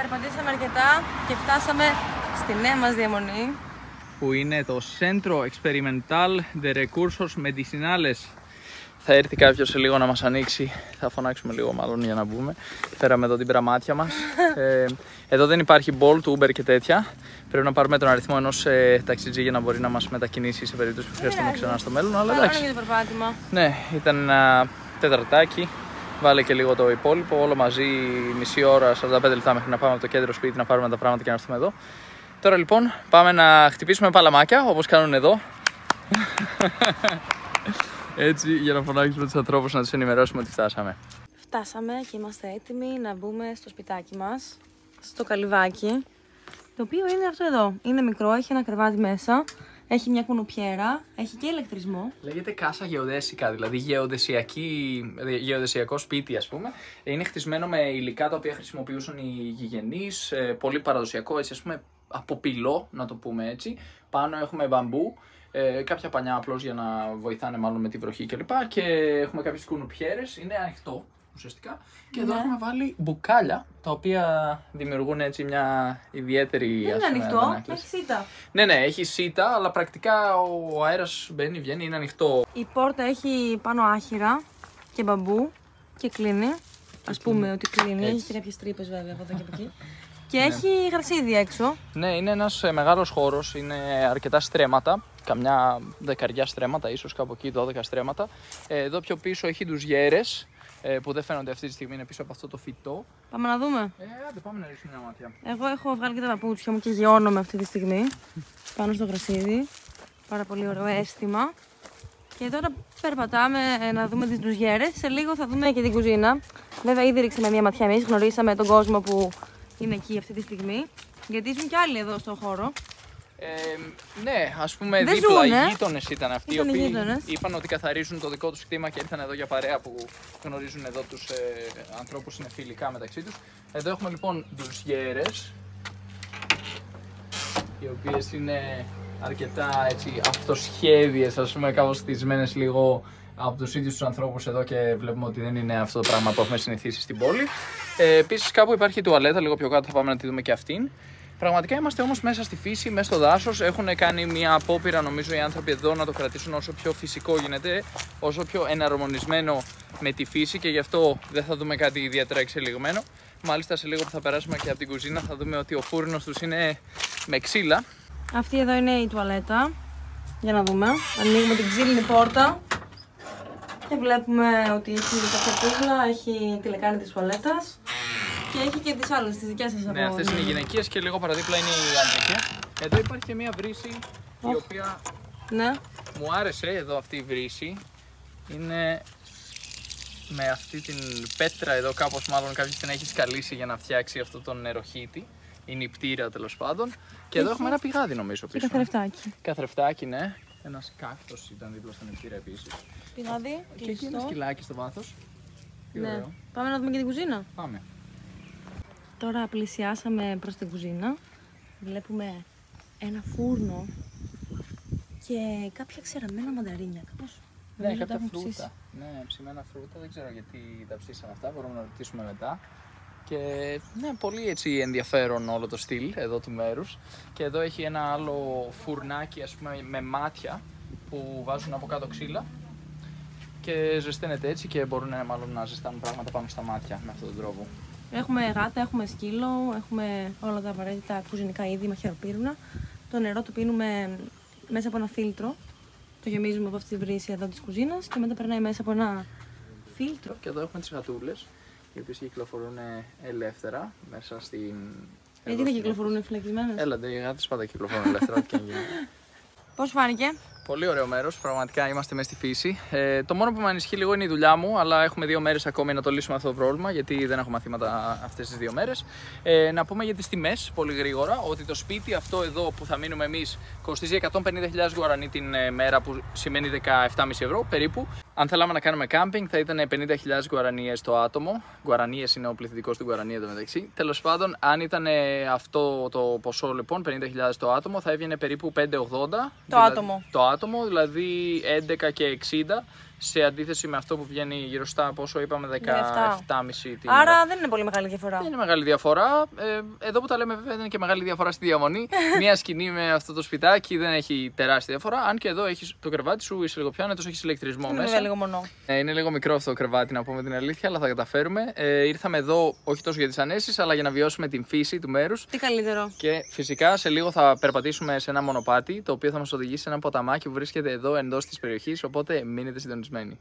Περπατήσαμε αρκετά και φτάσαμε στη νέα μας διαμονή, που είναι το Centro Experimental de Recursos Medicinales. Θα έρθει κάποιος σε λίγο να μας ανοίξει, θα φωνάξουμε λίγο μάλλον για να μπούμε. Φέραμε εδώ την πραμάτια μας. Εδώ δεν υπάρχει Bolt, Uber και τέτοια. Πρέπει να πάρουμε τον αριθμό ενός ταξιτζή για να μπορεί να μας μετακινήσει σε περίπτωση που χρειαστούμε ξανά στο μέλλον. Αλλά εντάξει. για το περπάτημα. Ναι, ήταν ένα τεταρτάκι. Βάλε και λίγο το υπόλοιπο, όλο μαζί μισή ώρα, 45 λεπτά μέχρι να πάμε από το κέντρο σπίτι να πάρουμε τα πράγματα και να έρθουμε εδώ. Τώρα λοιπόν πάμε να χτυπήσουμε παλαμάκια όπως κάνουν εδώ. Έτσι για να φωνάξουμε τους ανθρώπους να τους ενημερώσουμε ότι φτάσαμε. Φτάσαμε και είμαστε έτοιμοι να μπούμε στο σπιτάκι μας, στο καλυβάκι, το οποίο είναι αυτό εδώ. Είναι μικρό, έχει ένα κρεβάτι μέσα, έχει μια κουνουπιέρα, έχει και ηλεκτρισμό. Λέγεται κάσα γεωδέσικα, δηλαδή γεωδεσιακό σπίτι ας πούμε. Είναι χτισμένο με υλικά τα οποία χρησιμοποιούσαν οι γηγενείς, πολύ παραδοσιακό, έτσι ας πούμε από πυλό να το πούμε έτσι. Πάνω έχουμε μπαμπού. Κάποια πανιά απλώς για να βοηθάνε μάλλον με τη βροχή κλπ. Και έχουμε κάποιες κουνουπιέρες, είναι ανοιχτό ουσιαστικά. Και εδώ έχουμε βάλει μπουκάλια τα οποία δημιουργούν έτσι μια ιδιαίτερη. Δεν είναι ανοιχτό, έχει σίτα. Ναι, έχει σίτα, αλλά πρακτικά ο αέρας μπαίνει, βγαίνει, είναι ανοιχτό. Η πόρτα έχει πάνω άχυρα και μπαμπού και κλείνει. Ας πούμε ότι κλείνει, έχει και κάποιες τρύπες βέβαια από εδώ και από εκεί. Και έχει γρασίδι έξω. Ναι, είναι ένας μεγάλος χώρος, είναι αρκετά στρέμματα, καμιά δεκαριά στρέμματα, ίσως κάπου εκεί 12 στρέμματα. Εδώ πιο πίσω έχει ντουζιέρες που δεν φαίνονται αυτή τη στιγμή, είναι πίσω από αυτό το φυτό. Πάμε να δούμε. Άντε, πάμε να ρίξουμε μια ματιά. Εγώ έχω βγάλει και τα παπούτσια μου και γιώνομαι αυτή τη στιγμή πάνω στο γρασίδι. Πάρα πολύ ωραίο αίσθημα. Και τώρα περπατάμε να δούμε τις ντουζιέρες. Σε λίγο θα δούμε και την κουζίνα. Βέβαια, ήδη ρίξαμε μια ματιά εμείς, γνωρίσαμε τον κόσμο που είναι εκεί αυτή τη στιγμή. Γιατί ήσουν κι άλλοι εδώ στον χώρο. Ναι, ας πούμε δίπλα οι γείτονες ήταν αυτοί οι οποίοι είπαν ότι καθαρίζουν το δικό τους κτήμα και ήρθαν εδώ για παρέα που γνωρίζουν εδώ τους ανθρώπους, είναι φιλικά μεταξύ τους. Εδώ έχουμε λοιπόν ντουζιέρες, οι οποίες είναι αρκετά έτσι αυτοσχέδιες, ας πούμε κάπως χτισμένες λίγο από τους ίδιους τους ανθρώπους εδώ και βλέπουμε ότι δεν είναι αυτό το πράγμα που έχουμε συνηθίσει στην πόλη. Επίσης κάπου υπάρχει η τουαλέτα, λίγο πιο κάτω θα πάμε να τη δούμε και αυτήν. Πραγματικά είμαστε όμως μέσα στη φύση, μέσα στο δάσος. Έχουν κάνει μια απόπειρα νομίζω οι άνθρωποι εδώ να το κρατήσουν όσο πιο φυσικό γίνεται, όσο πιο εναρμονισμένο με τη φύση και γι' αυτό δεν θα δούμε κάτι ιδιαίτερα εξελιγμένο. Μάλιστα σε λίγο που θα περάσουμε και από την κουζίνα θα δούμε ότι ο φούρνος τους είναι με ξύλα. Αυτή εδώ είναι η τουαλέτα. Για να δούμε. Ανοίγουμε την ξύλινη πόρτα και βλέπουμε ότι έχει κάποια κούκλα, έχει τη λεκάνη της τουαλέτας. Και έχει και τις άλλες, τις δικές σας από. Ναι, αυτές είναι οι γυναικείες και λίγο παραδίπλα είναι η αντρική. Εδώ υπάρχει και μια βρύση η οποία μου άρεσε εδώ αυτή η βρύση. Είναι με αυτή την πέτρα εδώ κάπως μάλλον κάποιος την έχει σκαλίσει για να φτιάξει αυτό τον νεροχύτη. Η νηπτήρα τέλος πάντων. Και εδώ έχουμε ένα πηγάδι νομίζω πίσω. Και καθρεφτάκι. Καθρεφτάκι, ναι. Ένας κάκτος ήταν δίπλα στον νηπτήρα επίσης. Πηγάδι, και εκεί ένα σκυλάκι στο βάθος. Ναι. Πάμε να δούμε και την κουζίνα. Πάμε. Τώρα πλησιάσαμε προς την κουζίνα. Βλέπουμε ένα φούρνο και κάποια ξεραμμένα μανταρίνια. Κάπως ναι, κάποια φρούτα. Ναι, ψημένα φρούτα. Δεν ξέρω γιατί τα ψήσαμε αυτά. Μπορούμε να ρωτήσουμε μετά. Και ναι, πολύ έτσι ενδιαφέρον όλο το στυλ εδώ του μέρους. Και εδώ έχει ένα άλλο φουρνάκι ας πούμε με μάτια που βάζουν από κάτω ξύλα. Και ζεσταίνεται έτσι και μπορούν μάλλον να ζεστάνουν πράγματα πάνω στα μάτια με αυτόν τον τρόπο. Έχουμε γάτα, έχουμε σκύλο, έχουμε όλα τα απαραίτητα κουζινικά είδη, μαχαιροπύρουνα. Το νερό το πίνουμε μέσα από ένα φίλτρο. Το γεμίζουμε από αυτή τη βρύση εδώ της κουζίνας και μετά περνάει μέσα από ένα φίλτρο. Και εδώ έχουμε τις γατούλες, οι οποίες κυκλοφορούν ελεύθερα μέσα στην. Γιατί δεν κυκλοφορούν φυλακισμένες? Έλατε, οι γάτες πάντα κυκλοφορούν ελεύθερα. Πώς φάνηκε? Πολύ ωραίο μέρος, πραγματικά είμαστε μέσα στη φύση. Το μόνο που με ανησυχεί λίγο είναι η δουλειά μου, αλλά έχουμε 2 μέρες ακόμη να το λύσουμε αυτό το πρόβλημα, γιατί δεν έχω μαθήματα αυτές τις 2 μέρες. Να πούμε για τις τιμές πολύ γρήγορα, ότι το σπίτι αυτό εδώ που θα μείνουμε εμείς κοστίζει 150.000 γουαρανί την μέρα, που σημαίνει 17,5 ευρώ περίπου. Αν θέλαμε να κάνουμε κάμπινγκ θα ήταν 50.000 γουαρανίες το άτομο. Γουαρανίες είναι ο πληθυντικός του Γουαρανί εδώ μεταξύ. Τέλος πάντων, αν ήταν αυτό το ποσό λοιπόν, 50.000 το άτομο, θα έβγαινε περίπου 5,80 το άτομο. Το άτομο, δηλαδή 11 και 60 Σε αντίθεση με αυτό που βγαίνει γύρω στα πόσο είπαμε, 17,5 την Άρα ώρα. δεν είναι πολύ μεγάλη διαφορά. Δεν είναι μεγάλη διαφορά. Εδώ που τα λέμε, βέβαια, δεν είναι και μεγάλη διαφορά στη διαμονή. Μία σκηνή με αυτό το σπιτάκι δεν έχει τεράστια διαφορά. Αν και εδώ έχεις το κρεβάτι σου, είσαι λίγο πιο άνετος, έχεις ηλεκτρισμό μέσα. Είναι λίγο μονό. Είναι λίγο μικρό αυτό το κρεβάτι, να πούμε την αλήθεια, αλλά θα καταφέρουμε. Ήρθαμε εδώ όχι τόσο για τις ανέσεις, αλλά για να βιώσουμε την φύση του μέρους. Τι καλύτερο. Και φυσικά σε λίγο θα περπατήσουμε σε ένα μονοπάτι, το οποίο θα μας οδηγήσει σε ένα ποταμάκι που βρίσκεται εδώ εντός της περιοχής. Οπότε μείνετε συντονισμένοι.